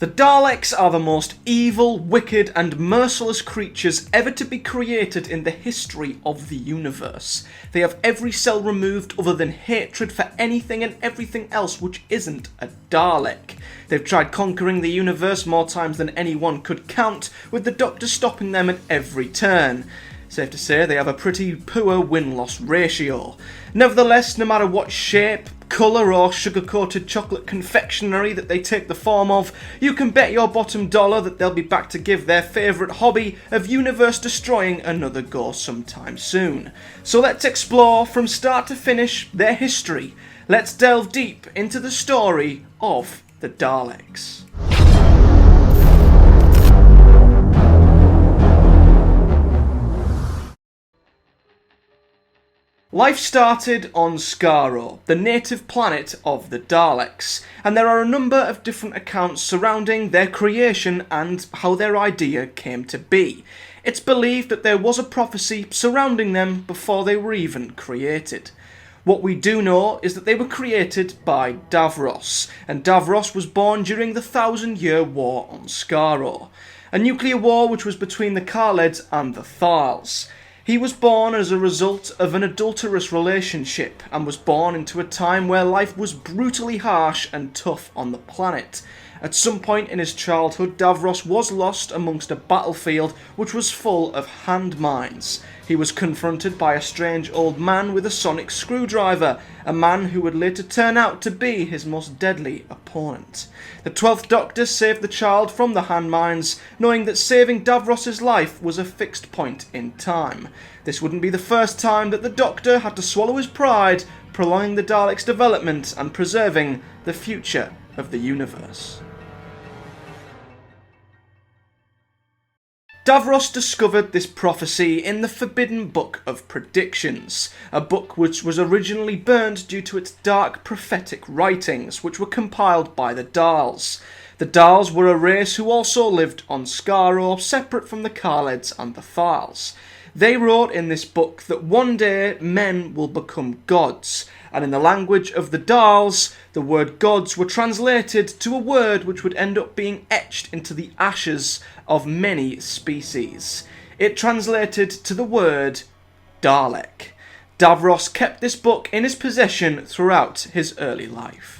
The Daleks are the most evil, wicked and merciless creatures ever to be created in the history of the universe. They have every cell removed other than hatred for anything and everything else which isn't a Dalek. They've tried conquering the universe more times than anyone could count, with the Doctor stopping them at every turn. Safe to say they have a pretty poor win-loss ratio. Nevertheless, no matter what shape, colour or sugar-coated chocolate confectionery that they take the form of, you can bet your bottom dollar that they'll be back to give their favourite hobby of universe-destroying another go sometime soon. So let's explore from start to finish their history. Let's delve deep into the story of the Daleks. Life started on Skaro, the native planet of the Daleks, and there are a number of different accounts surrounding their creation and how their idea came to be. It's believed that there was a prophecy surrounding them before they were even created. What we do know is that they were created by Davros, and Davros was born during the 1,000-year war on Skaro, a nuclear war which was between the Kaleds and the Thals. He was born as a result of an adulterous relationship and was born into a time where life was brutally harsh and tough on the planet. At some point in his childhood, Davros was lost amongst a battlefield which was full of landmines. He was confronted by a strange old man with a sonic screwdriver, a man who would later turn out to be his most deadly opponent. The 12th Doctor saved the child from the landmines, knowing that saving Davros' life was a fixed point in time. This wouldn't be the first time that the Doctor had to swallow his pride, prolonging the Daleks' development and preserving the future of the universe. Davros discovered this prophecy in the Forbidden Book of Predictions, a book which was originally burned due to its dark prophetic writings, which were compiled by the Dals. The Dals were a race who also lived on Skaro, separate from the Kaleds and the Thals. They wrote in this book that one day men will become gods, and in the language of the Dals, the word gods were translated to a word which would end up being etched into the ashes of many species. It translated to the word Dalek. Davros kept this book in his possession throughout his early life.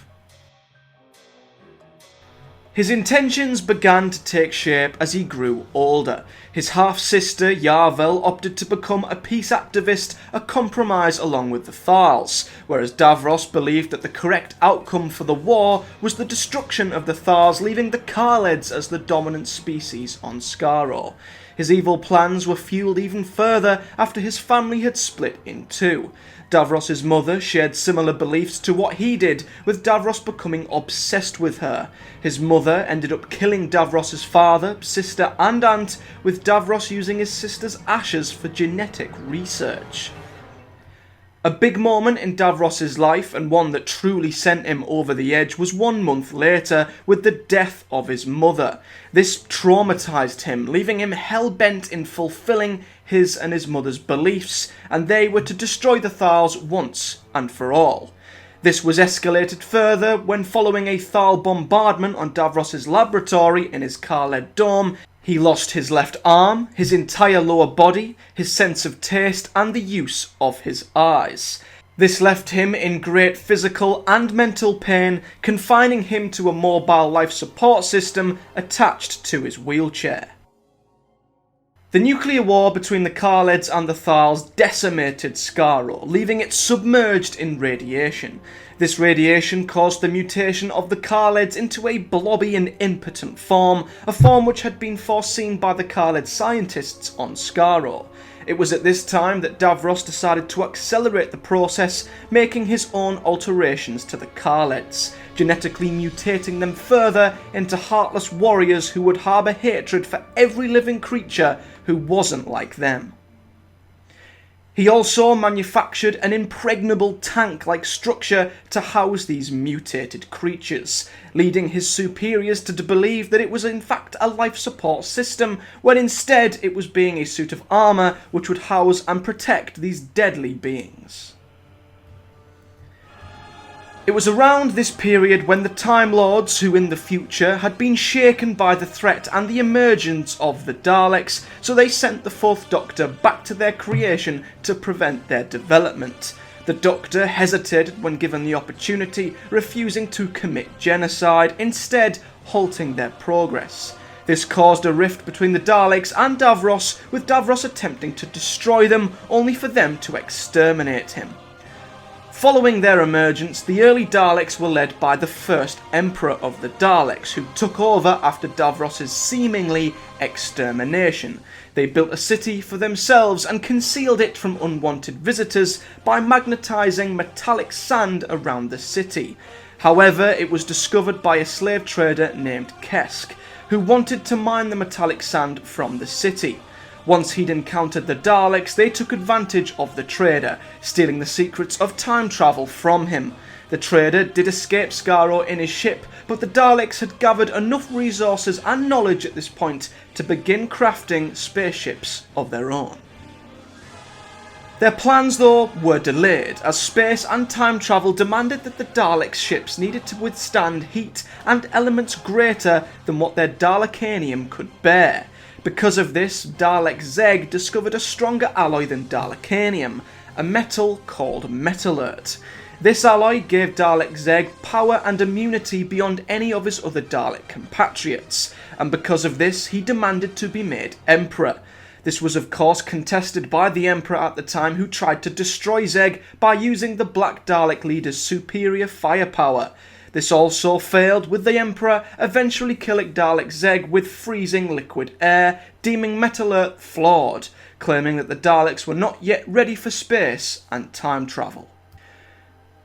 His intentions began to take shape as he grew older. His half-sister, Yarvel, opted to become a peace activist, a compromise along with the Thals, whereas Davros believed that the correct outcome for the war was the destruction of the Thals, leaving the Kaleds as the dominant species on Skaro. His evil plans were fueled even further after his family had split in two. Davros' mother shared similar beliefs to what he did, with Davros becoming obsessed with her. His mother ended up killing Davros' father, sister and aunt, with Davros using his sister's ashes for genetic research. A big moment in Davros' life, and one that truly sent him over the edge, was 1 month later with the death of his mother. This traumatised him, leaving him hell-bent in fulfilling his and his mother's beliefs, and they were to destroy the Thals once and for all. This was escalated further when, following a Thal bombardment on Davros' laboratory in his Kaled dome, he lost his left arm, his entire lower body, his sense of taste, and the use of his eyes. This left him in great physical and mental pain, confining him to a mobile life support system attached to his wheelchair. The nuclear war between the Kaleds and the Thals decimated Skaro, leaving it submerged in radiation. This radiation caused the mutation of the Kaleds into a blobby and impotent form, a form which had been foreseen by the Kaled scientists on Skaro. It was at this time that Davros decided to accelerate the process, making his own alterations to the Kaleds, genetically mutating them further into heartless warriors who would harbour hatred for every living creature who wasn't like them. He also manufactured an impregnable tank-like structure to house these mutated creatures, leading his superiors to believe that it was in fact a life support system, when instead it was being a suit of armour which would house and protect these deadly beings. It was around this period when the Time Lords, who in the future had been shaken by the threat and the emergence of the Daleks, so they sent the Fourth Doctor back to their creation to prevent their development. The Doctor hesitated when given the opportunity, refusing to commit genocide, instead halting their progress. This caused a rift between the Daleks and Davros, with Davros attempting to destroy them, only for them to exterminate him. Following their emergence, the early Daleks were led by the first Emperor of the Daleks, who took over after Davros's seemingly extermination. They built a city for themselves and concealed it from unwanted visitors by magnetising metallic sand around the city. However, it was discovered by a slave trader named Kesk, who wanted to mine the metallic sand from the city. Once he'd encountered the Daleks, they took advantage of the trader, stealing the secrets of time travel from him. The trader did escape Skaro in his ship, but the Daleks had gathered enough resources and knowledge at this point to begin crafting spaceships of their own. Their plans, though, were delayed, as space and time travel demanded that the Daleks' ships needed to withstand heat and elements greater than what their Dalekanium could bear. Because of this, Dalek Zeg discovered a stronger alloy than Dalekanium, a metal called Ehlert. This alloy gave Dalek Zeg power and immunity beyond any of his other Dalek compatriots, and because of this he demanded to be made Emperor. This was of course contested by the Emperor at the time, who tried to destroy Zeg by using the Black Dalek leader's superior firepower. This also failed, with the Emperor eventually killing Dalek Zeg with freezing liquid air, deeming Ehlert flawed, claiming that the Daleks were not yet ready for space and time travel.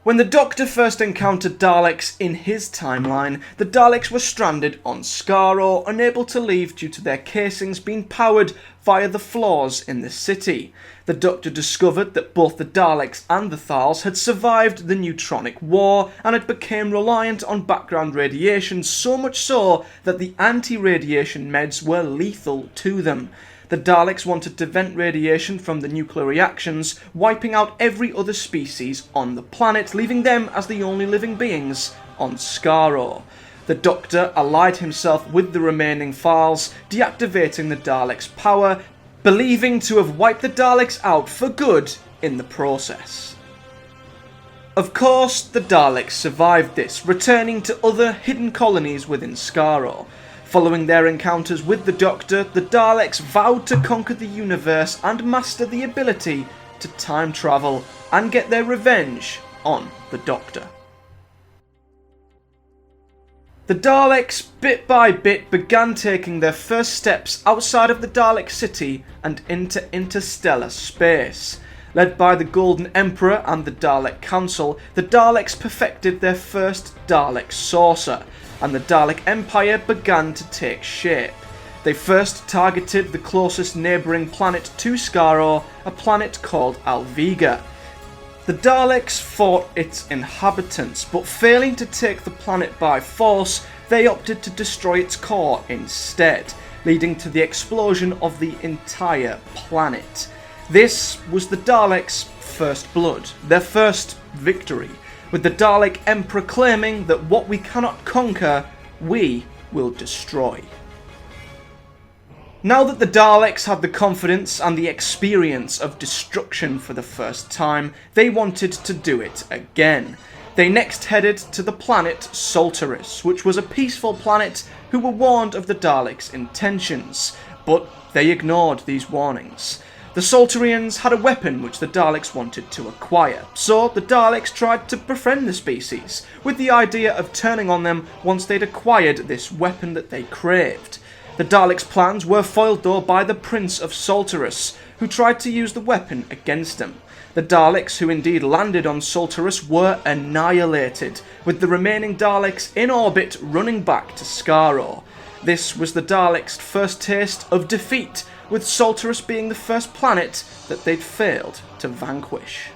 When the Doctor first encountered Daleks in his timeline, the Daleks were stranded on Skaro, unable to leave due to their casings being powered via the flaws in the city. The Doctor discovered that both the Daleks and the Thals had survived the Neutronic War and had become reliant on background radiation, so much so that the anti-radiation meds were lethal to them. The Daleks wanted to vent radiation from the nuclear reactions, wiping out every other species on the planet, leaving them as the only living beings on Skaro. The Doctor allied himself with the remaining Thals, deactivating the Daleks' power, believing to have wiped the Daleks out for good in the process. Of course, the Daleks survived this, returning to other hidden colonies within Skaro. Following their encounters with the Doctor, the Daleks vowed to conquer the universe and master the ability to time travel and get their revenge on the Doctor. The Daleks, bit by bit, began taking their first steps outside of the Dalek city and into interstellar space. Led by the Golden Emperor and the Dalek Council, the Daleks perfected their first Dalek saucer, and the Dalek Empire began to take shape. They first targeted the closest neighbouring planet to Skaro, a planet called Alviga. The Daleks fought its inhabitants, but failing to take the planet by force, they opted to destroy its core instead, leading to the explosion of the entire planet. This was the Daleks' first blood, their first victory, with the Dalek Emperor claiming that what we cannot conquer, we will destroy. Now that the Daleks had the confidence and the experience of destruction for the first time, they wanted to do it again. They next headed to the planet Solteris, which was a peaceful planet who were warned of the Daleks' intentions, but they ignored these warnings. The Solterians had a weapon which the Daleks wanted to acquire, so the Daleks tried to befriend the species, with the idea of turning on them once they'd acquired this weapon that they craved. The Daleks' plans were foiled though by the Prince of Solteris, who tried to use the weapon against them. The Daleks, who indeed landed on Solteris, were annihilated, with the remaining Daleks in orbit running back to Skaro. This was the Daleks' first taste of defeat, with Solteris being the first planet that they'd failed to vanquish.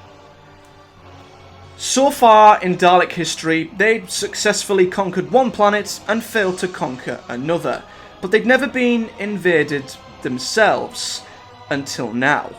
So far in Dalek history, they'd successfully conquered one planet and failed to conquer another, but they'd never been invaded themselves until now.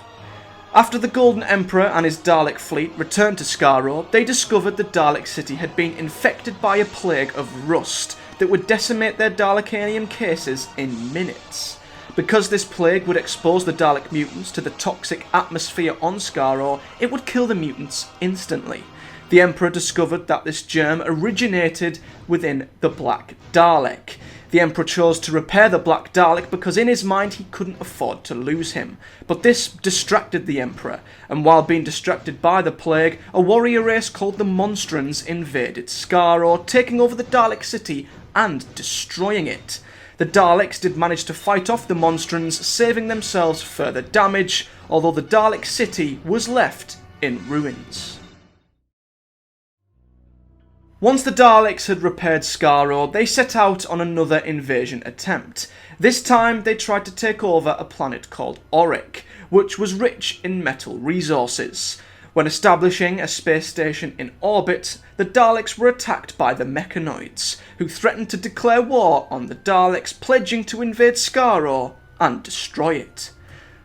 After the Golden Emperor and his Dalek fleet returned to Skaro, they discovered the Dalek city had been infected by a plague of rust that would decimate their Dalekanian cases in minutes. Because this plague would expose the Dalek mutants to the toxic atmosphere on Skaro, it would kill the mutants instantly. The Emperor discovered that this germ originated within the Black Dalek. The Emperor chose to repair the Black Dalek because in his mind he couldn't afford to lose him. But this distracted the Emperor, and while being distracted by the plague, a warrior race called the Monstrans invaded Skaro, taking over the Dalek city and destroying it. The Daleks did manage to fight off the Monstrans, saving themselves further damage, although the Dalek city was left in ruins. Once the Daleks had repaired Skaro, they set out on another invasion attempt. This time they tried to take over a planet called Auric, which was rich in metal resources. When establishing a space station in orbit, the Daleks were attacked by the Mechanoids, who threatened to declare war on the Daleks, pledging to invade Skaro and destroy it.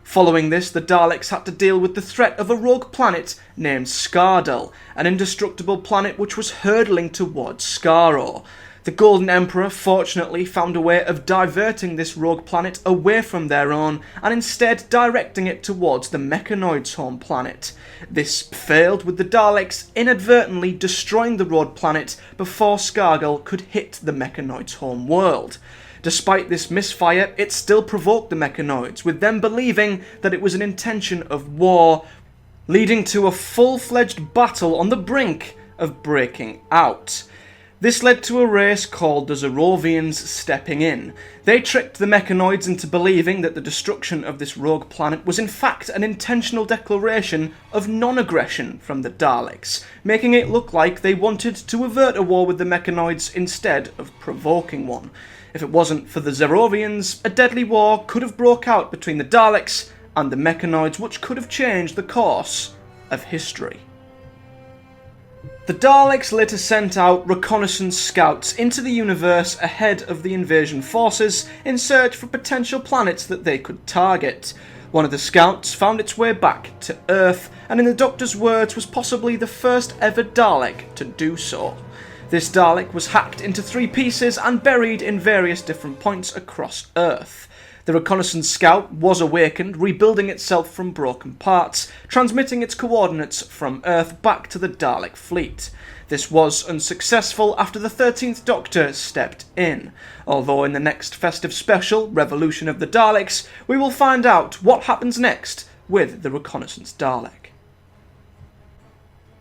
Following this, the Daleks had to deal with the threat of a rogue planet named Skardel, an indestructible planet which was hurtling towards Skaro. The Golden Emperor fortunately found a way of diverting this rogue planet away from their own, and instead directing it towards the Mechanoids' home planet. This failed, with the Daleks inadvertently destroying the rogue planet before Skardel could hit the Mechanoids' home world. Despite this misfire, it still provoked the Mechanoids, with them believing that it was an intention of war, leading to a full-fledged battle on the brink of breaking out. This led to a race called the Zerovians stepping in. They tricked the Mechanoids into believing that the destruction of this rogue planet was in fact an intentional declaration of non-aggression from the Daleks, making it look like they wanted to avert a war with the Mechanoids instead of provoking one. If it wasn't for the Zerovians, a deadly war could have broke out between the Daleks and the Mechanoids, which could have changed the course of history. The Daleks later sent out reconnaissance scouts into the universe ahead of the invasion forces in search for potential planets that they could target. One of the scouts found its way back to Earth, and in the Doctor's words was possibly the first ever Dalek to do so. This Dalek was hacked into 3 pieces and buried in various different points across Earth. The reconnaissance scout was awakened, rebuilding itself from broken parts, transmitting its coordinates from Earth back to the Dalek fleet. This was unsuccessful after the 13th Doctor stepped in, although in the next festive special, Revolution of the Daleks, we will find out what happens next with the reconnaissance Dalek.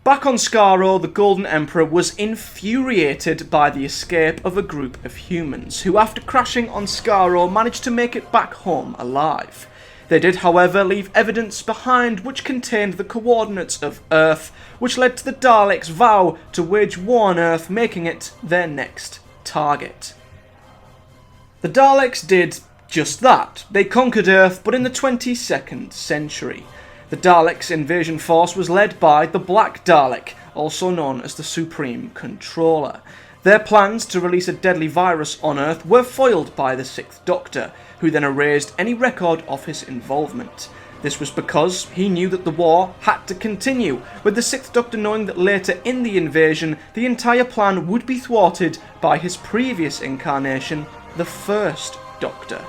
Back on Skaro, the Golden Emperor was infuriated by the escape of a group of humans, who after crashing on Skaro managed to make it back home alive. They did, however, leave evidence behind which contained the coordinates of Earth, which led to the Daleks' vow to wage war on Earth, making it their next target. The Daleks did just that. They conquered Earth, but in the 22nd century. The Daleks' invasion force was led by the Black Dalek, also known as the Supreme Controller. Their plans to release a deadly virus on Earth were foiled by the 6th Doctor, who then erased any record of his involvement. This was because he knew that the war had to continue, with the 6th Doctor knowing that later in the invasion, the entire plan would be thwarted by his previous incarnation, the 1st Doctor.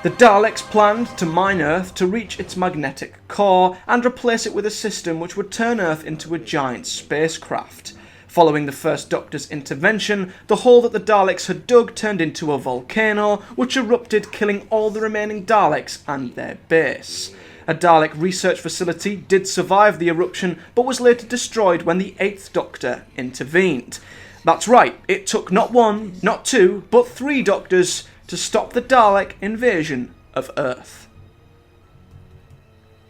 The Daleks planned to mine Earth to reach its magnetic core and replace it with a system which would turn Earth into a giant spacecraft. Following the 1st Doctor's intervention, the hole that the Daleks had dug turned into a volcano, which erupted, killing all the remaining Daleks and their base. A Dalek research facility did survive the eruption, but was later destroyed when the 8th Doctor intervened. That's right, it took not 1, not 2, but 3 Doctors to stop the Dalek invasion of Earth.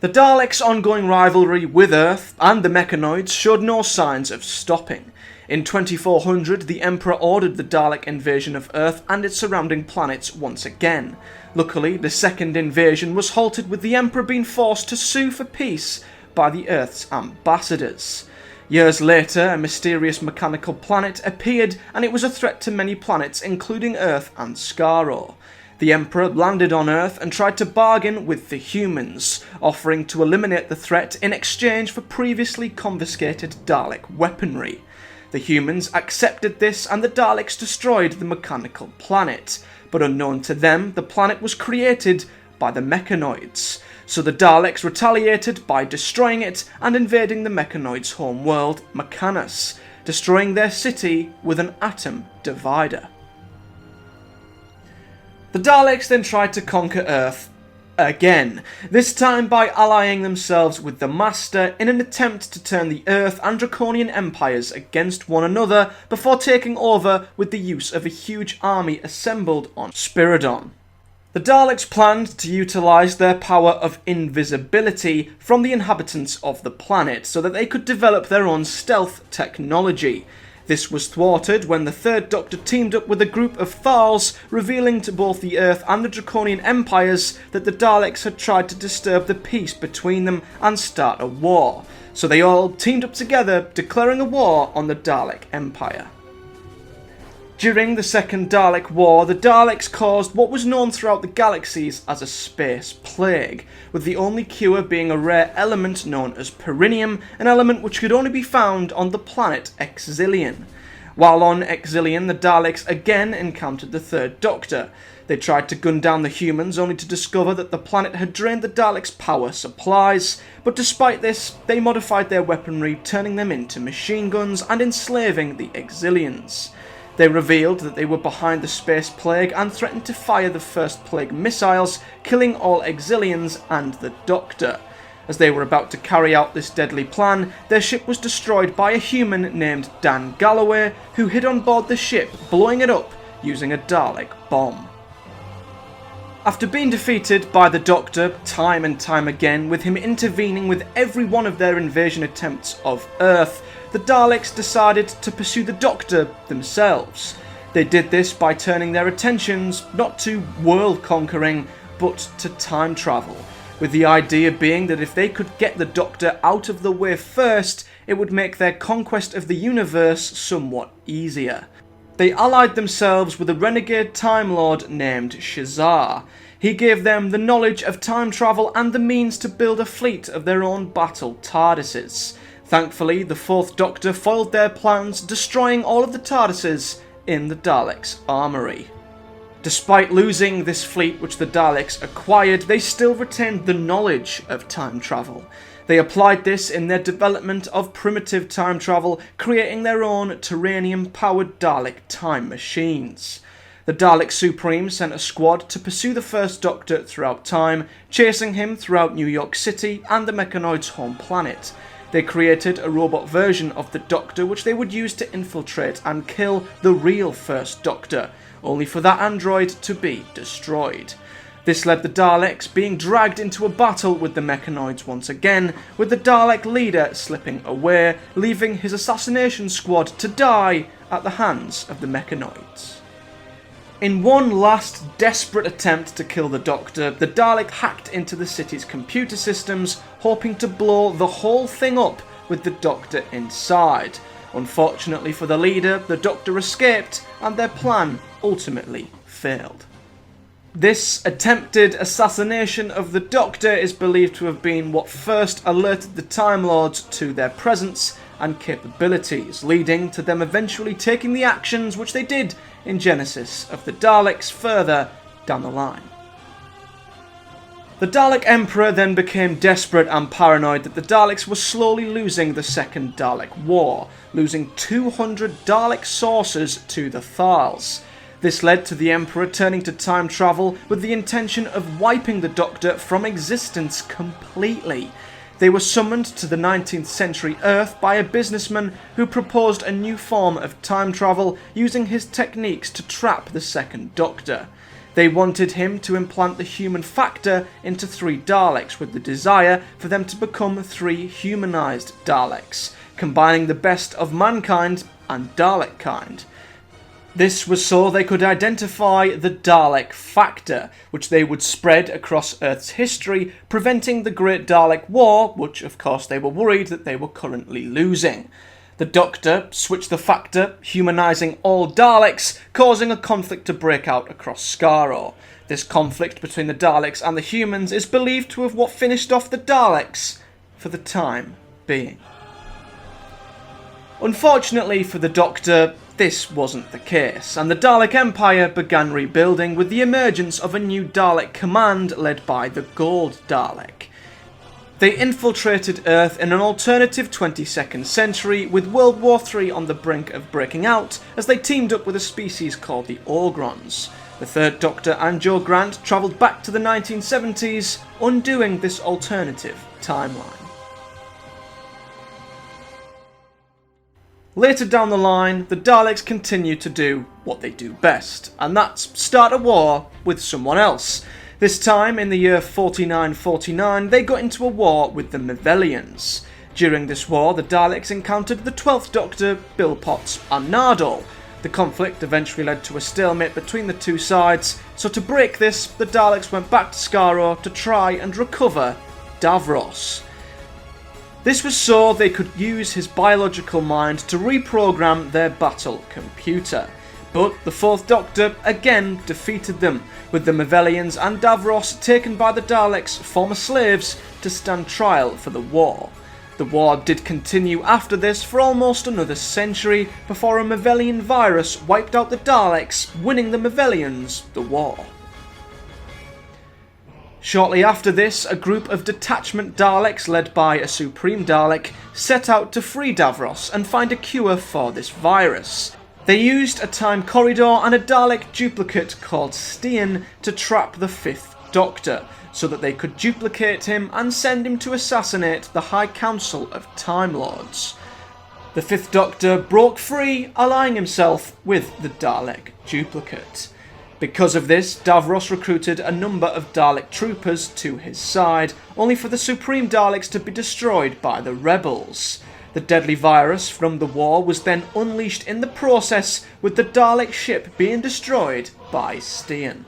The Daleks' ongoing rivalry with Earth and the Mechanoids showed no signs of stopping. In 2400, the Emperor ordered the Dalek invasion of Earth and its surrounding planets once again. Luckily, the second invasion was halted, with the Emperor being forced to sue for peace by the Earth's ambassadors. Years later, a mysterious mechanical planet appeared, and it was a threat to many planets, including Earth and Skaro. The Emperor landed on Earth and tried to bargain with the humans, offering to eliminate the threat in exchange for previously confiscated Dalek weaponry. The humans accepted this and the Daleks destroyed the mechanical planet, but unknown to them, the planet was created by the mechanoids. So the Daleks retaliated by destroying it and invading the mechanoids' home world, McCann, destroying their city with an atom divider. The Daleks then tried to conquer Earth again, this time by allying themselves with the Master in an attempt to turn the Earth and Draconian empires against one another before taking over with the use of a huge army assembled on Spiridon. The Daleks planned to utilise their power of invisibility from the inhabitants of the planet so that they could develop their own stealth technology. This was thwarted when the Third Doctor teamed up with a group of Thals, revealing to both the Earth and the Draconian Empires that the Daleks had tried to disturb the peace between them and start a war. So they all teamed up together, declaring a war on the Dalek Empire. During the Second Dalek War, the Daleks caused what was known throughout the galaxies as a space plague, with the only cure being a rare element known as perinium, an element which could only be found on the planet Exilian. While on Exilian, the Daleks again encountered the Third Doctor. They tried to gun down the humans, only to discover that the planet had drained the Daleks' power supplies, but despite this, they modified their weaponry, turning them into machine guns and enslaving the Exilians. They revealed that they were behind the space plague and threatened to fire the first plague missiles, killing all Exilians and the Doctor. As they were about to carry out this deadly plan, their ship was destroyed by a human named Dan Galloway, who hid on board the ship, blowing it up using a Dalek bomb. After being defeated by the Doctor time and time again, with him intervening with every one of their invasion attempts of Earth, the Daleks decided to pursue the Doctor themselves. They did this by turning their attentions not to world conquering, but to time travel, with the idea being that if they could get the Doctor out of the way first, it would make their conquest of the universe somewhat easier. They allied themselves with a renegade Time Lord named Shazar. He gave them the knowledge of time travel and the means to build a fleet of their own battle TARDISes. Thankfully, the Fourth Doctor foiled their plans, destroying all of the TARDISes in the Daleks' armoury. Despite losing this fleet which the Daleks acquired, they still retained the knowledge of time travel. They applied this in their development of primitive time travel, creating their own Terranium-powered Dalek time machines. The Dalek Supreme sent a squad to pursue the First Doctor throughout time, chasing him throughout New York City and the Mechanoid's home planet. They created a robot version of the Doctor which they would use to infiltrate and kill the real First Doctor, only for that android to be destroyed. This led the Daleks being dragged into a battle with the Mechanoids once again, with the Dalek leader slipping away, leaving his assassination squad to die at the hands of the Mechanoids. In one last desperate attempt to kill the Doctor, the Dalek hacked into the city's computer systems, hoping to blow the whole thing up with the Doctor inside. Unfortunately for the leader, the Doctor escaped, and their plan ultimately failed. This attempted assassination of the Doctor is believed to have been what first alerted the Time Lords to their presence and capabilities, leading to them eventually taking the actions which they did in Genesis of the Daleks further down the line. The Dalek Emperor then became desperate and paranoid that the Daleks were slowly losing the Second Dalek War, losing 200 Dalek sources to the Thals. This led to the Emperor turning to time travel with the intention of wiping the Doctor from existence completely. They were summoned to the 19th century Earth by a businessman who proposed a new form of time travel using his techniques to trap the Second Doctor. They wanted him to implant the human factor into 3 Daleks with the desire for them to become 3 humanized Daleks, combining the best of mankind and Dalek kind. This was so they could identify the Dalek factor, which they would spread across Earth's history, preventing the Great Dalek War, which of course they were worried that they were currently losing. The The Doctor switched the factor, humanising all Daleks, causing a conflict to break out across Skaro. This conflict between the Daleks and the humans is believed to have what finished off the Daleks for the time being. Unfortunately for the Doctor, this wasn't the case, and the Dalek Empire began rebuilding with the emergence of a new Dalek command led by the Gold Dalek. They infiltrated Earth in an alternative 22nd century, with World War III on the brink of breaking out as they teamed up with a species called the Ogrons. The Third Doctor and Joe Grant travelled back to the 1970s, undoing this alternative timeline. Later down the line, the Daleks continue to do what they do best, and that's start a war with someone else. This time, in the year 4949, they got into a war with the Mevelians. During this war, the Daleks encountered the 12th Doctor, Bill Potts, and Nardole. The conflict eventually led to a stalemate between the two sides, so to break this, the Daleks went back to Skaro to try and recover Davros. This was so they could use his biological mind to reprogram their battle computer. But the 4th Doctor again defeated them, with the Mevelians and Davros taken by the Daleks, former slaves, to stand trial for the war. The war did continue after this for almost another century, before a Mevelian virus wiped out the Daleks, winning the Mevelians the war. Shortly after this, a group of detachment Daleks led by a Supreme Dalek set out to free Davros and find a cure for this virus. They used a time corridor and a Dalek duplicate called Standen to trap the 5th Doctor, so that they could duplicate him and send him to assassinate the High Council of Time Lords. The 5th Doctor broke free, allying himself with the Dalek duplicate. Because of this, Davros recruited a number of Dalek troopers to his side, only for the Supreme Daleks to be destroyed by the rebels. The deadly virus from the war was then unleashed in the process, with the Dalek ship being destroyed by Standen.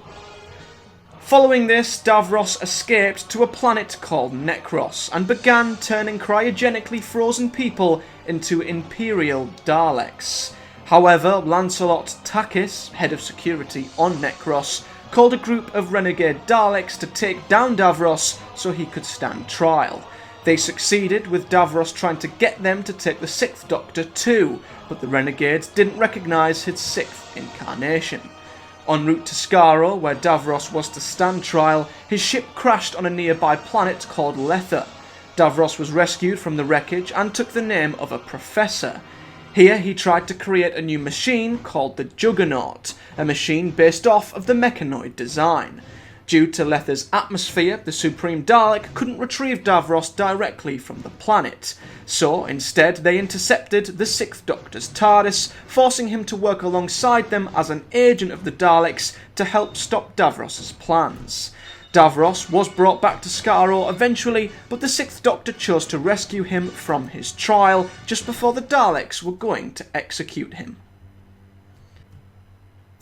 Following this, Davros escaped to a planet called Necros and began turning cryogenically frozen people into Imperial Daleks. However, Lancelot Takis, head of security on Necros, called a group of renegade Daleks to take down Davros so he could stand trial. They succeeded, with Davros trying to get them to take the 6th Doctor too, but the renegades didn't recognise his 6th incarnation. En route to Skaro, where Davros was to stand trial, his ship crashed on a nearby planet called Lether. Davros was rescued from the wreckage and took the name of a professor. Here he tried to create a new machine called the Juggernaut, a machine based off of the mechanoid design. Due to Lether's atmosphere, the Supreme Dalek couldn't retrieve Davros directly from the planet, so instead they intercepted the 6th Doctor's TARDIS, forcing him to work alongside them as an agent of the Daleks to help stop Davros's plans. Davros was brought back to Skaro eventually, but the 6th Doctor chose to rescue him from his trial just before the Daleks were going to execute him.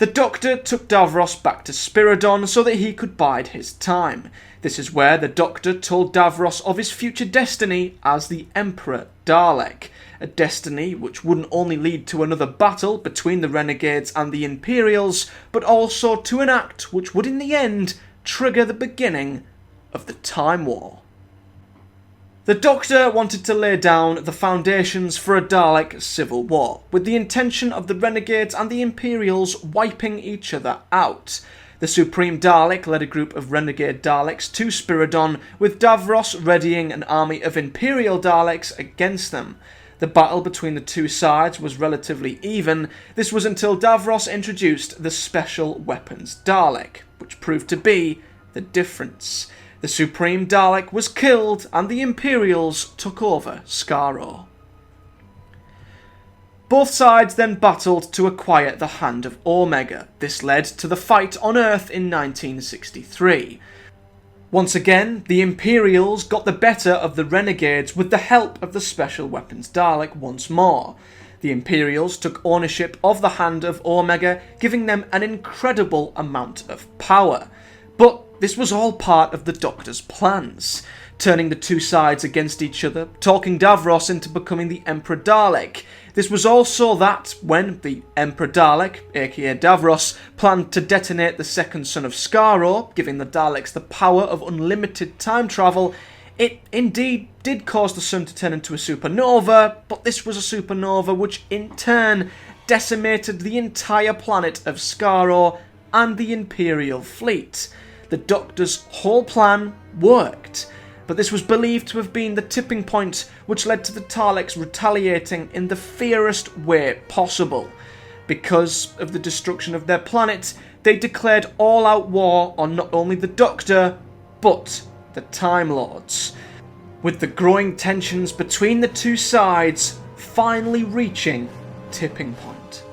The Doctor took Davros back to Spiridon so that he could bide his time. This is where the Doctor told Davros of his future destiny as the Emperor Dalek, a destiny which wouldn't only lead to another battle between the Renegades and the Imperials, but also to an act which would in the end trigger the beginning of the Time War. The Doctor wanted to lay down the foundations for a Dalek civil war, with the intention of the Renegades and the Imperials wiping each other out. The Supreme Dalek led a group of Renegade Daleks to Spiridon, with Davros readying an army of Imperial Daleks against them. The battle between the two sides was relatively even. This was until Davros introduced the Special Weapons Dalek, which proved to be the difference. The Supreme Dalek was killed and the Imperials took over Skaro. Both sides then battled to acquire the Hand of Omega. This led to the fight on Earth in 1963. Once again, the Imperials got the better of the Renegades with the help of the Special Weapons Dalek once more. The Imperials took ownership of the Hand of Omega, giving them an incredible amount of power. But this was all part of the Doctor's plans, turning the two sides against each other, talking Davros into becoming the Emperor Dalek. This was also that when the Emperor Dalek, aka Davros, planned to detonate the second son of Skaro, giving the Daleks the power of unlimited time travel, it indeed did cause the sun to turn into a supernova, but this was a supernova which in turn decimated the entire planet of Skaro and the Imperial fleet. The Doctor's whole plan worked, but this was believed to have been the tipping point which led to the Daleks retaliating in the fiercest way possible. Because of the destruction of their planet, they declared all-out war on not only the Doctor, but the Time Lords, with the growing tensions between the two sides finally reaching tipping point.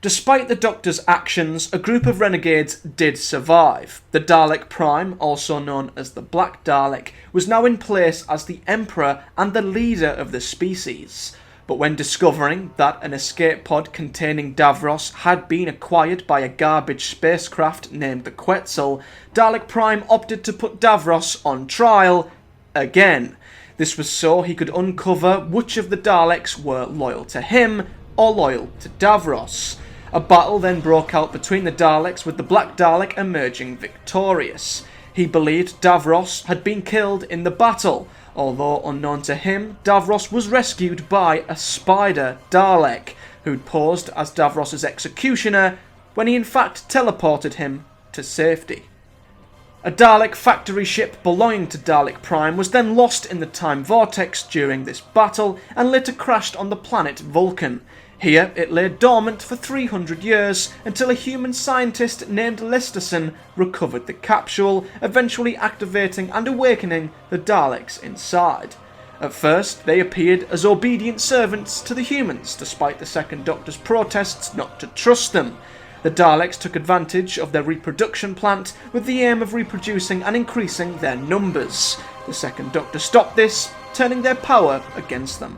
Despite the Doctor's actions, a group of renegades did survive. The Dalek Prime, also known as the Black Dalek, was now in place as the Emperor and the leader of the species. But when discovering that an escape pod containing Davros had been acquired by a garbage spacecraft named the Quetzal, Dalek Prime opted to put Davros on trial again. This was so he could uncover which of the Daleks were loyal to him or loyal to Davros. A battle then broke out between the Daleks, with the Black Dalek emerging victorious. He believed Davros had been killed in the battle, although unknown to him, Davros was rescued by a spider Dalek, who'd posed as Davros' executioner when he in fact teleported him to safety. A Dalek factory ship belonging to Dalek Prime was then lost in the time vortex during this battle and later crashed on the planet Vulcan. Here it lay dormant for 300 years until a human scientist named Lesterson recovered the capsule, eventually activating and awakening the Daleks inside. At first, they appeared as obedient servants to the humans, despite the Second Doctor's protests not to trust them. The Daleks took advantage of their reproduction plant with the aim of reproducing and increasing their numbers. The Second Doctor stopped this, turning their power against them.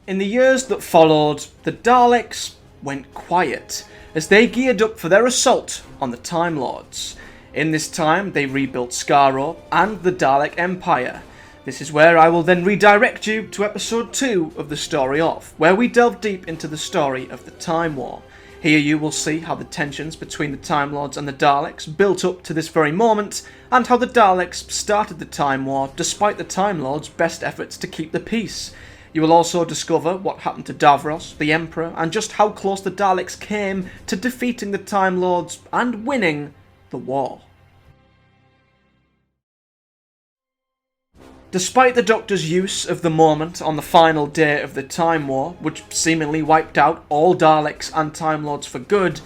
In the years that followed, the Daleks went quiet as they geared up for their assault on the Time Lords. In this time, they rebuilt Skaro and the Dalek Empire. This is where I will then redirect you to episode 2 of the Story Of, where we delve deep into the story of the Time War. Here you will see how the tensions between the Time Lords and the Daleks built up to this very moment, and how the Daleks started the Time War despite the Time Lords' best efforts to keep the peace. You will also discover what happened to Davros, the Emperor, and just how close the Daleks came to defeating the Time Lords and winning the war. Despite the Doctor's use of the moment on the final day of the Time War, which seemingly wiped out all Daleks and Time Lords for good,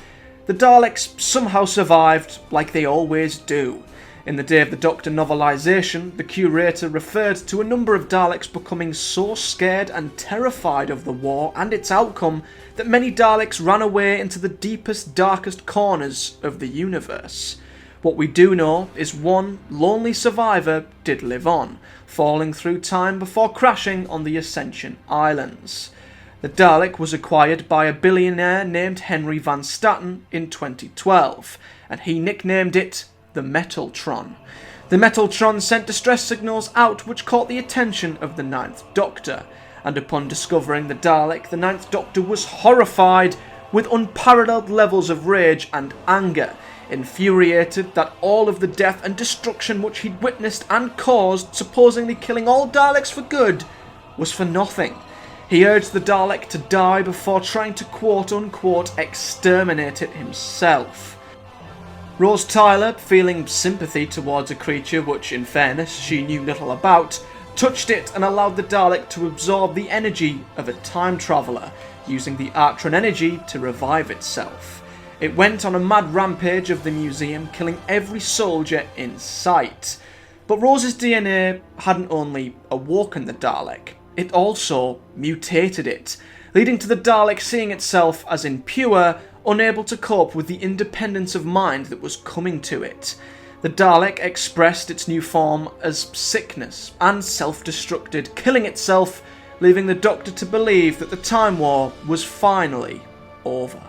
the Daleks somehow survived like they always do. In the Day of the Doctor novelisation, the curator referred to a number of Daleks becoming so scared and terrified of the war and its outcome that many Daleks ran away into the deepest, darkest corners of the universe. What we do know is one lonely survivor did live on, falling through time before crashing on the Ascension Islands. The Dalek was acquired by a billionaire named Henry Van Statten in 2012, and he nicknamed it the Metaltron. The Metaltron sent distress signals out which caught the attention of the Ninth Doctor, and upon discovering the Dalek, the Ninth Doctor was horrified with unparalleled levels of rage and anger, infuriated that all of the death and destruction which he'd witnessed and caused, supposedly killing all Daleks for good, was for nothing. He urged the Dalek to die before trying to quote-unquote exterminate it himself. Rose Tyler, feeling sympathy towards a creature which, in fairness, she knew little about, touched it and allowed the Dalek to absorb the energy of a time traveller, using the Artron energy to revive itself. It went on a mad rampage of the museum, killing every soldier in sight. But Rose's DNA hadn't only awoken the Dalek, it also mutated it, leading to the Dalek seeing itself as impure, unable to cope with the independence of mind that was coming to it. The Dalek expressed its new form as sickness and self-destructed, killing itself, leaving the Doctor to believe that the Time War was finally over.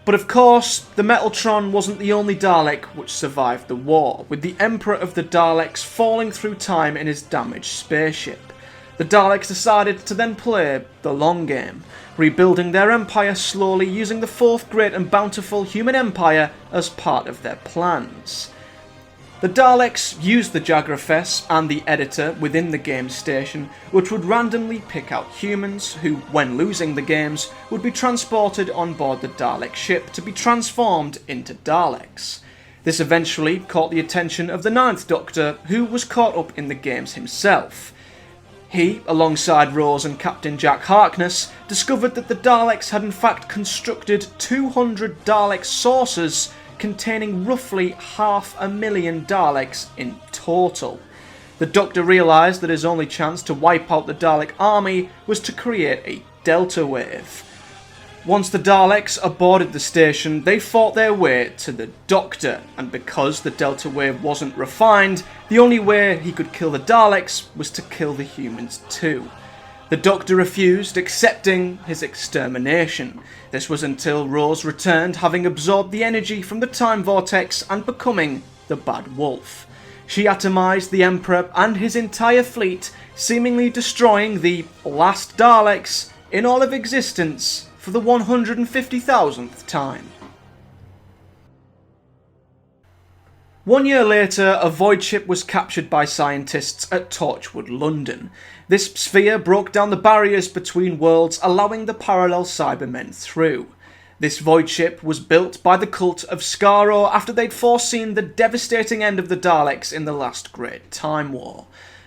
But of course, the Metaltron wasn't the only Dalek which survived the war, with the Emperor of the Daleks falling through time in his damaged spaceship. The Daleks decided to then play the long game, rebuilding their empire slowly using the fourth great and bountiful human empire as part of their plans. The Daleks used the Jagrafess and the editor within the game station, which would randomly pick out humans who, when losing the games, would be transported on board the Dalek ship to be transformed into Daleks. This eventually caught the attention of the Ninth Doctor, who was caught up in the games himself. He, alongside Rose and Captain Jack Harkness, discovered that the Daleks had in fact constructed 200 Dalek saucers containing roughly 500,000 Daleks in total. The Doctor realised that his only chance to wipe out the Dalek army was to create a Delta Wave. Once the Daleks aborted the station, they fought their way to the Doctor, and because the Delta Wave wasn't refined, the only way he could kill the Daleks was to kill the humans too. The Doctor refused, accepting his extermination. This was until Rose returned, having absorbed the energy from the time vortex and becoming the Bad Wolf. She atomised the Emperor and his entire fleet, seemingly destroying the last Daleks in all of existence for the 150,000th time. 1 year later, a void ship was captured by scientists at Torchwood, London. This sphere broke down the barriers between worlds, allowing the parallel Cybermen through. This void ship was built by the cult of Skaro after they'd foreseen the devastating end of the Daleks in the last Great Time War.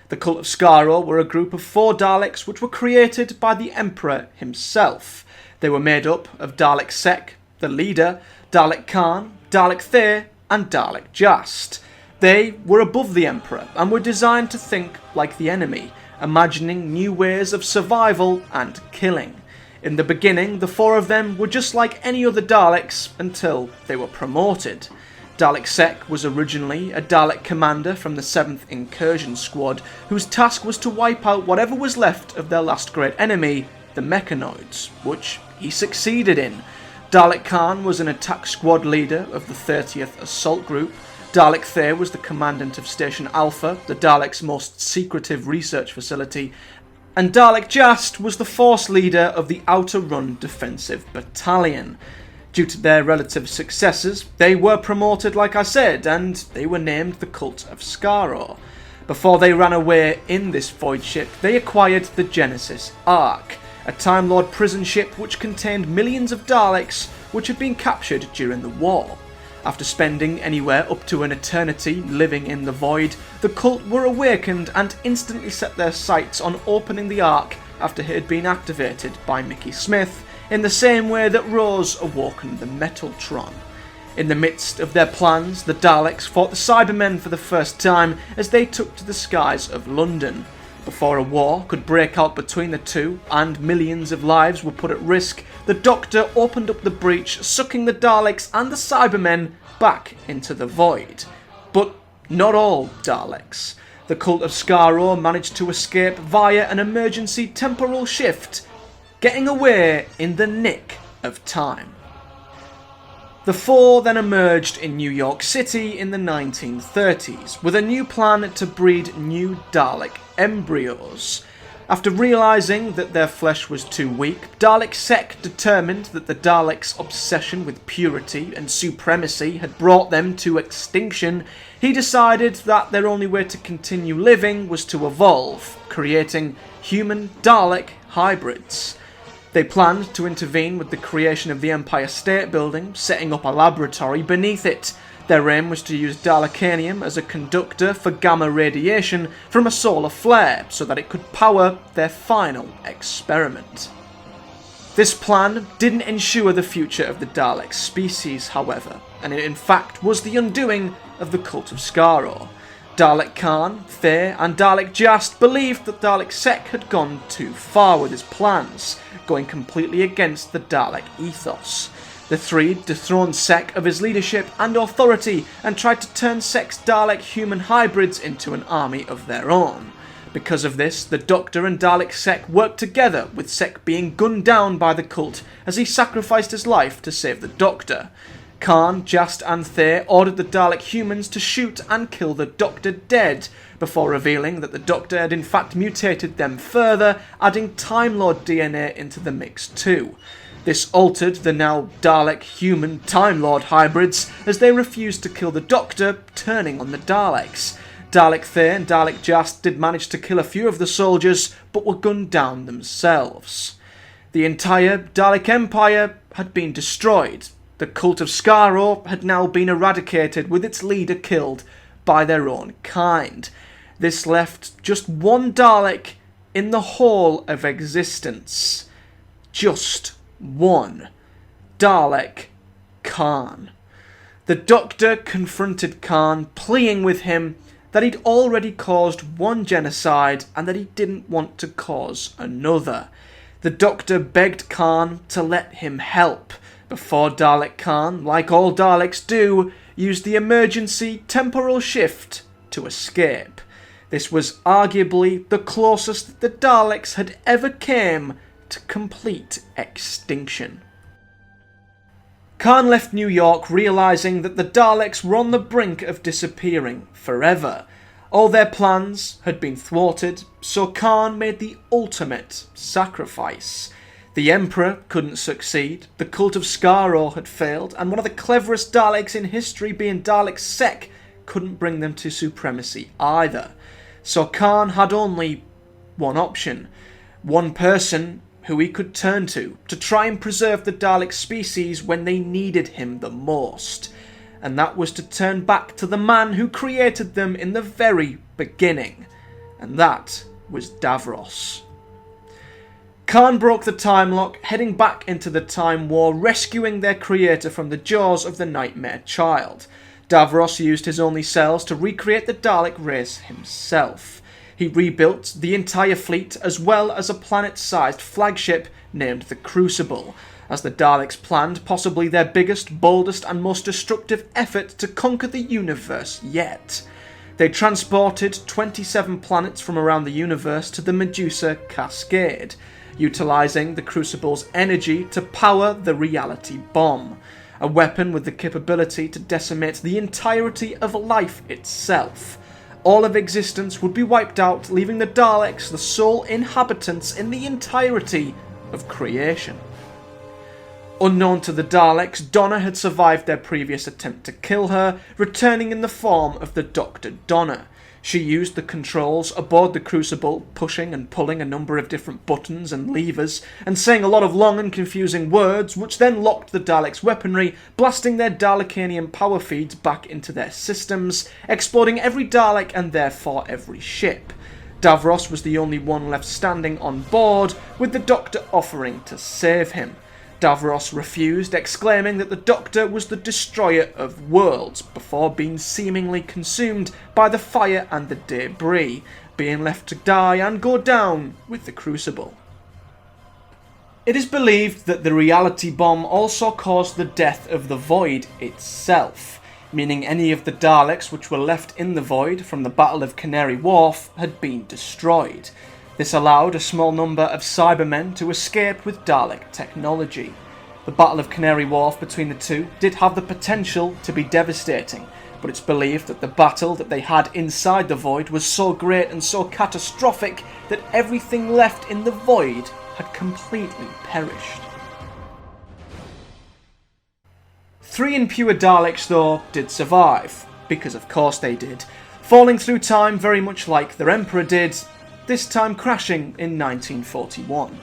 The cult of Skaro were a group of 4 Daleks which were created by the Emperor himself. They were made up of Dalek Sek, the leader, Dalek Khan, Dalek Thay, and Dalek Jast. They were above the Emperor and were designed to think like the enemy, imagining new ways of survival and killing. In the beginning, the 4 of them were just like any other Daleks until they were promoted. Dalek Sek was originally a Dalek commander from the 7th Incursion Squad, whose task was to wipe out whatever was left of their last great enemy, the Mechanoids, which he succeeded in. Dalek Khan was an attack squad leader of the 30th Assault Group. Dalek Thay was the commandant of Station Alpha, the Daleks' most secretive research facility, and Dalek Jast was the force leader of the Outer Run Defensive Battalion. Due to their relative successes, they were promoted like I said, and they were named the Cult of Skaro. Before they ran away in this void ship, they acquired the Genesis Ark, a Time Lord prison ship which contained millions of Daleks which had been captured during the war. After spending anywhere up to an eternity living in the void, the cult were awakened and instantly set their sights on opening the Ark after it had been activated by Mickey Smith, in the same way that Rose awoken the Metaltron. In the midst of their plans, the Daleks fought the Cybermen for the first time as they took to the skies of London. Before a war could break out between the two and millions of lives were put at risk, the Doctor opened up the breach, sucking the Daleks and the Cybermen back into the void. But not all Daleks. The Cult of Skaro managed to escape via an emergency temporal shift, getting away in the nick of time. The 4 then emerged in New York City in the 1930s with a new plan to breed new Dalek embryos. After realising that their flesh was too weak, Dalek Sek determined that the Daleks' obsession with purity and supremacy had brought them to extinction. He decided that their only way to continue living was to evolve, creating human Dalek hybrids. They planned to intervene with the creation of the Empire State Building, setting up a laboratory beneath it. Their aim was to use Dalekanium as a conductor for gamma radiation from a solar flare so that it could power their final experiment. This plan didn't ensure the future of the Dalek species, however, and it in fact was the undoing of the Cult of Skaro. Dalek Khan, Thay, and Dalek Jast believed that Dalek Sek had gone too far with his plans, going completely against the Dalek ethos. The 3 dethroned Sek of his leadership and authority and tried to turn Sek's Dalek human hybrids into an army of their own. Because of this, the Doctor and Dalek Sec worked together, with Sec being gunned down by the cult as he sacrificed his life to save the Doctor. Khan, Jast and Thayer ordered the Dalek humans to shoot and kill the Doctor dead, before revealing that the Doctor had in fact mutated them further, adding Time Lord DNA into the mix too. This altered the now Dalek-human Time Lord hybrids as they refused to kill the Doctor, turning on the Daleks. Dalek Thayer and Dalek Jast did manage to kill a few of the soldiers, but were gunned down themselves. The entire Dalek Empire had been destroyed. The cult of Skaro had now been eradicated, with its leader killed by their own kind. This left just one Dalek in the whole of existence. Just one. Dalek Khan. The Doctor confronted Khan, pleading with him that he'd already caused one genocide and that he didn't want to cause another. The Doctor begged Khan to let him help, before Dalek Khan, like all Daleks do, used the emergency temporal shift to escape. This was arguably the closest that the Daleks had ever came to complete extinction. Khan left New York realising that the Daleks were on the brink of disappearing forever. All their plans had been thwarted, so Khan made the ultimate sacrifice. The Emperor couldn't succeed, the cult of Skaro had failed, and one of the cleverest Daleks in history, being Dalek Sec, couldn't bring them to supremacy either. So Khan had only one option, one person who he could turn to try and preserve the Dalek species when they needed him the most. And that was to turn back to the man who created them in the very beginning. And that was Davros. Khan broke the time lock, heading back into the Time War, rescuing their creator from the jaws of the Nightmare Child. Davros used his only cells to recreate the Dalek race himself. He rebuilt the entire fleet, as well as a planet-sized flagship named the Crucible, as the Daleks planned possibly their biggest, boldest and most destructive effort to conquer the universe yet. They transported 27 planets from around the universe to the Medusa Cascade, utilising the Crucible's energy to power the reality bomb, a weapon with the capability to decimate the entirety of life itself. All of existence would be wiped out, leaving the Daleks the sole inhabitants in the entirety of creation. Unknown to the Daleks, Donna had survived their previous attempt to kill her, returning in the form of the Dr. Donna. She used the controls aboard the Crucible, pushing and pulling a number of different buttons and levers, and saying a lot of long and confusing words, which then locked the Daleks' weaponry, blasting their Dalekanian power feeds back into their systems, exploding every Dalek and therefore every ship. Davros was the only one left standing on board, with the Doctor offering to save him. Davros refused, exclaiming that the Doctor was the destroyer of worlds, before being seemingly consumed by the fire and the debris, being left to die and go down with the Crucible. It is believed that the reality bomb also caused the death of the Void itself, meaning any of the Daleks which were left in the Void from the Battle of Canary Wharf had been destroyed. This allowed a small number of Cybermen to escape with Dalek technology. The Battle of Canary Wharf between the two did have the potential to be devastating, but it's believed that the battle that they had inside the Void was so great and so catastrophic that everything left in the Void had completely perished. 3 impure Daleks, though, did survive, because of course they did, falling through time very much like their Emperor did, this time crashing in 1941.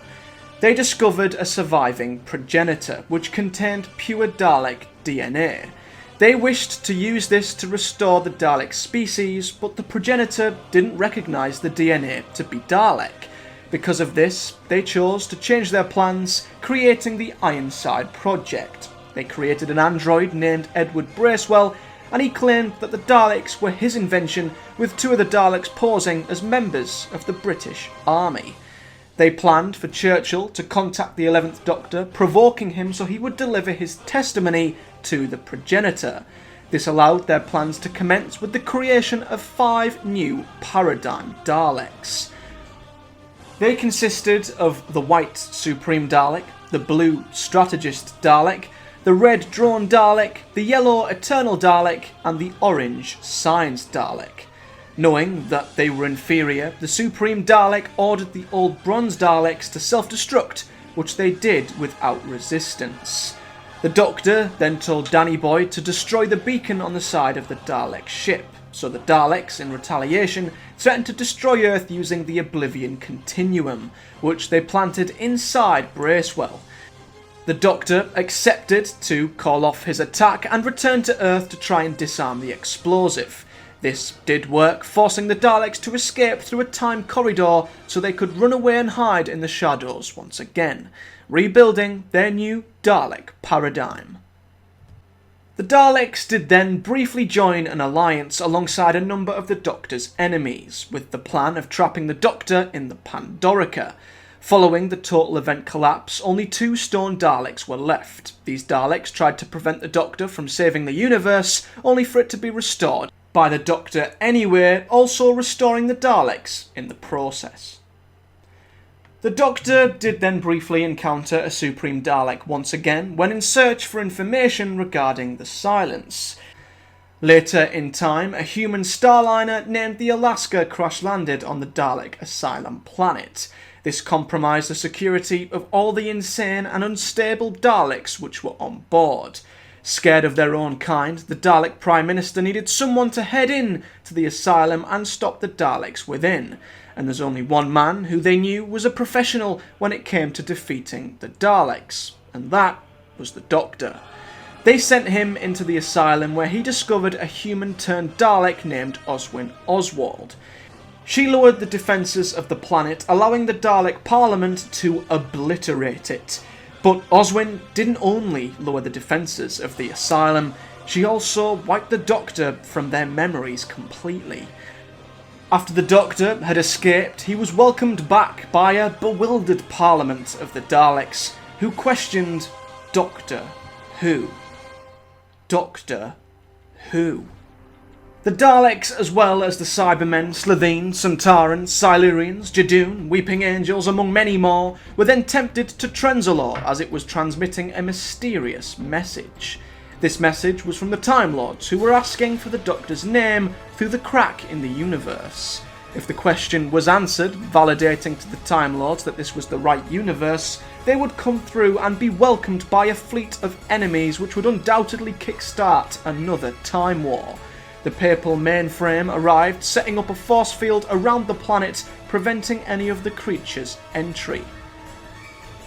They discovered a surviving progenitor, which contained pure Dalek DNA. They wished to use this to restore the Dalek species, but the progenitor didn't recognise the DNA to be Dalek. Because of this, they chose to change their plans, creating the Ironside Project. They created an android named Edward Bracewell, and he claimed that the Daleks were his invention, with 2 of the Daleks posing as members of the British Army. They planned for Churchill to contact the 11th Doctor, provoking him so he would deliver his testimony to the progenitor. This allowed their plans to commence with the creation of 5 new paradigm Daleks. They consisted of the white Supreme Dalek, the blue Strategist Dalek, the red Drone Dalek, the yellow Eternal Dalek, and the orange Science Dalek. Knowing that they were inferior, the Supreme Dalek ordered the old Bronze Daleks to self-destruct, which they did without resistance. The Doctor then told Danny Boy to destroy the beacon on the side of the Dalek ship, so the Daleks, in retaliation, threatened to destroy Earth using the Oblivion Continuum, which they planted inside Bracewell. The Doctor accepted to call off his attack and returned to Earth to try and disarm the explosive. This did work, forcing the Daleks to escape through a time corridor so they could run away and hide in the shadows once again, rebuilding their new Dalek paradigm. The Daleks did then briefly join an alliance alongside a number of the Doctor's enemies, with the plan of trapping the Doctor in the Pandorica. Following the total event collapse, only 2 stone Daleks were left. These Daleks tried to prevent the Doctor from saving the universe, only for it to be restored by the Doctor anyway, also restoring the Daleks in the process. The Doctor did then briefly encounter a Supreme Dalek once again when in search for information regarding the Silence. Later in time, a human starliner named the Alaska crash-landed on the Dalek Asylum planet. This compromised the security of all the insane and unstable Daleks which were on board. Scared of their own kind, the Dalek Prime Minister needed someone to head in to the asylum and stop the Daleks within, and there's only one man who they knew was a professional when it came to defeating the Daleks, and that was the Doctor. They sent him into the asylum where he discovered a human-turned-Dalek named Oswin Oswald. She lowered the defences of the planet, allowing the Dalek Parliament to obliterate it. But Oswin didn't only lower the defences of the asylum, she also wiped the Doctor from their memories completely. After the Doctor had escaped, he was welcomed back by a bewildered parliament of the Daleks, who questioned Doctor Who. Doctor Who. The Daleks, as well as the Cybermen, Slitheen, Sontarans, Silurians, Jadoon, Weeping Angels, among many more, were then tempted to Trenzalore as it was transmitting a mysterious message. This message was from the Time Lords, who were asking for the Doctor's name through the crack in the universe. If the question was answered, validating to the Time Lords that this was the right universe, they would come through and be welcomed by a fleet of enemies which would undoubtedly kickstart another time war. The papal mainframe arrived, setting up a force field around the planet, preventing any of the creatures' entry.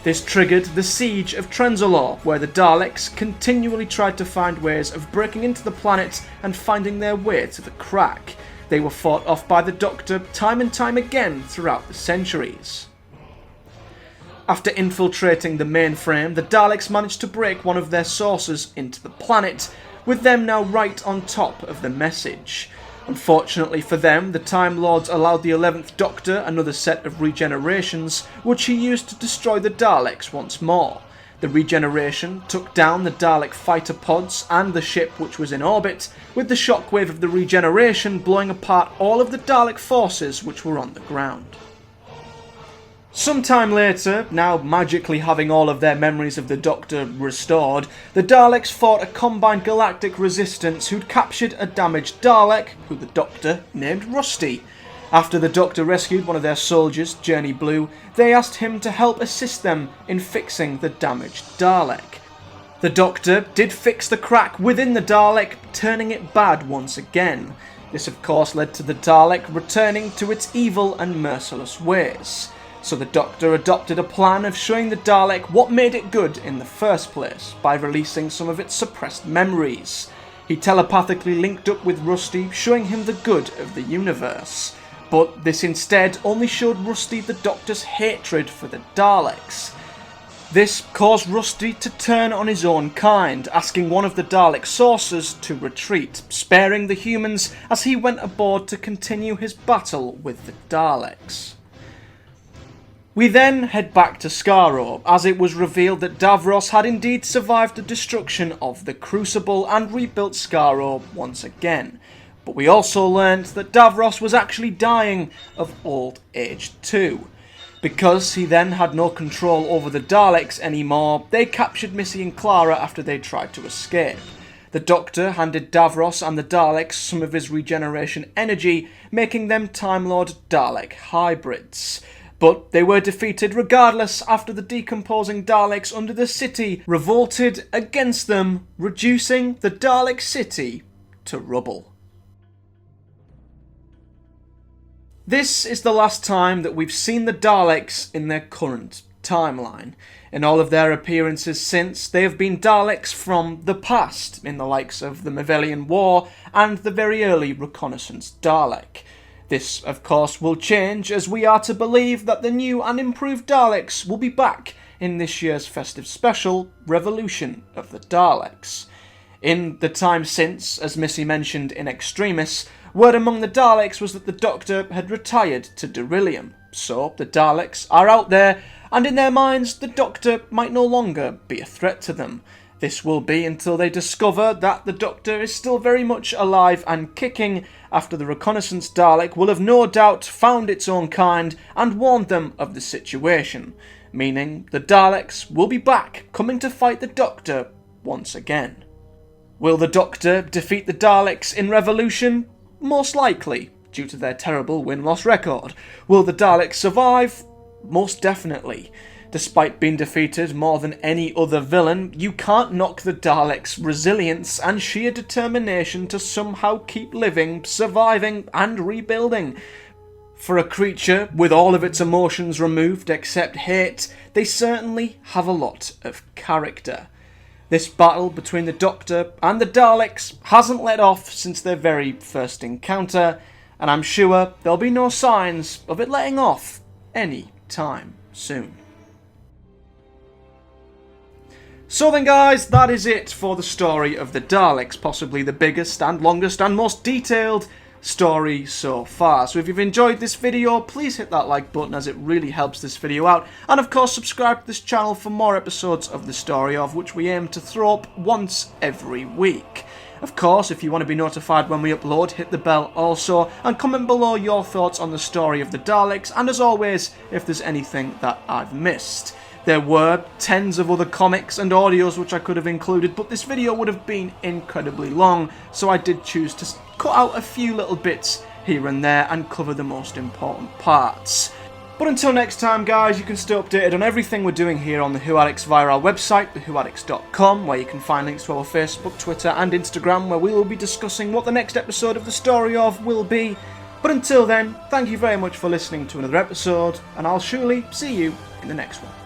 This triggered the Siege of Trenzalore, where the Daleks continually tried to find ways of breaking into the planet and finding their way to the crack. They were fought off by the Doctor time and time again throughout the centuries. After infiltrating the mainframe, the Daleks managed to break one of their sources into the planet, with them now right on top of the message. Unfortunately for them, the Time Lords allowed the 11th Doctor another set of regenerations, which he used to destroy the Daleks once more. The regeneration took down the Dalek fighter pods and the ship which was in orbit, with the shockwave of the regeneration blowing apart all of the Dalek forces which were on the ground. Sometime later, now magically having all of their memories of the Doctor restored, the Daleks fought a combined galactic resistance who'd captured a damaged Dalek, who the Doctor named Rusty. After the Doctor rescued one of their soldiers, Journey Blue, they asked him to help assist them in fixing the damaged Dalek. The Doctor did fix the crack within the Dalek, turning it bad once again. This of course led to the Dalek returning to its evil and merciless ways. So the Doctor adopted a plan of showing the Dalek what made it good in the first place, by releasing some of its suppressed memories. He telepathically linked up with Rusty, showing him the good of the universe. But this instead only showed Rusty the Doctor's hatred for the Daleks. This caused Rusty to turn on his own kind, asking one of the Dalek sources to retreat, sparing the humans as he went aboard to continue his battle with the Daleks. We then head back to Skaro, as it was revealed that Davros had indeed survived the destruction of the Crucible and rebuilt Skaro once again. But we also learned that Davros was actually dying of old age too. Because he then had no control over the Daleks anymore, they captured Missy and Clara after they tried to escape. The Doctor handed Davros and the Daleks some of his regeneration energy, making them Time Lord Dalek hybrids. But they were defeated regardless after the decomposing Daleks under the city revolted against them, reducing the Dalek city to rubble. This is the last time that we've seen the Daleks in their current timeline. In all of their appearances since, they have been Daleks from the past, in the likes of the Mavelian War and the very early Reconnaissance Dalek. This, of course, will change as we are to believe that the new and improved Daleks will be back in this year's festive special, Revolution of the Daleks. In the time since, as Missy mentioned in Extremis, word among the Daleks was that the Doctor had retired to Beryllium, so the Daleks are out there, and in their minds the Doctor might no longer be a threat to them. This will be until they discover that the Doctor is still very much alive and kicking, after the Reconnaissance Dalek will have no doubt found its own kind and warned them of the situation, meaning the Daleks will be back, coming to fight the Doctor once again. Will the Doctor defeat the Daleks in Revolution? Most likely, due to their terrible win-loss record. Will the Daleks survive? Most definitely. Despite being defeated more than any other villain, you can't knock the Daleks' resilience and sheer determination to somehow keep living, surviving, and rebuilding. For a creature with all of its emotions removed except hate, they certainly have a lot of character. This battle between the Doctor and the Daleks hasn't let off since their very first encounter, and I'm sure there'll be no signs of it letting off any time soon. So then guys, that is it for the story of the Daleks, possibly the biggest and longest and most detailed story so far. So if you've enjoyed this video, please hit that like button as it really helps this video out, and of course subscribe to this channel for more episodes of the story of which we aim to throw up once every week. Of course, if you want to be notified when we upload, hit the bell also, and comment below your thoughts on the story of the Daleks, and as always, if there's anything that I've missed. There were tens of other comics and audios which I could have included, but this video would have been incredibly long, so I did choose to cut out a few little bits here and there and cover the most important parts. But until next time guys, you can stay updated on everything we're doing here on the Who Addicts via our website, thewhoaddicts.com, where you can find links to our Facebook, Twitter and Instagram, where we will be discussing what the next episode of the story of will be. But until then, thank you very much for listening to another episode, and I'll surely see you in the next one.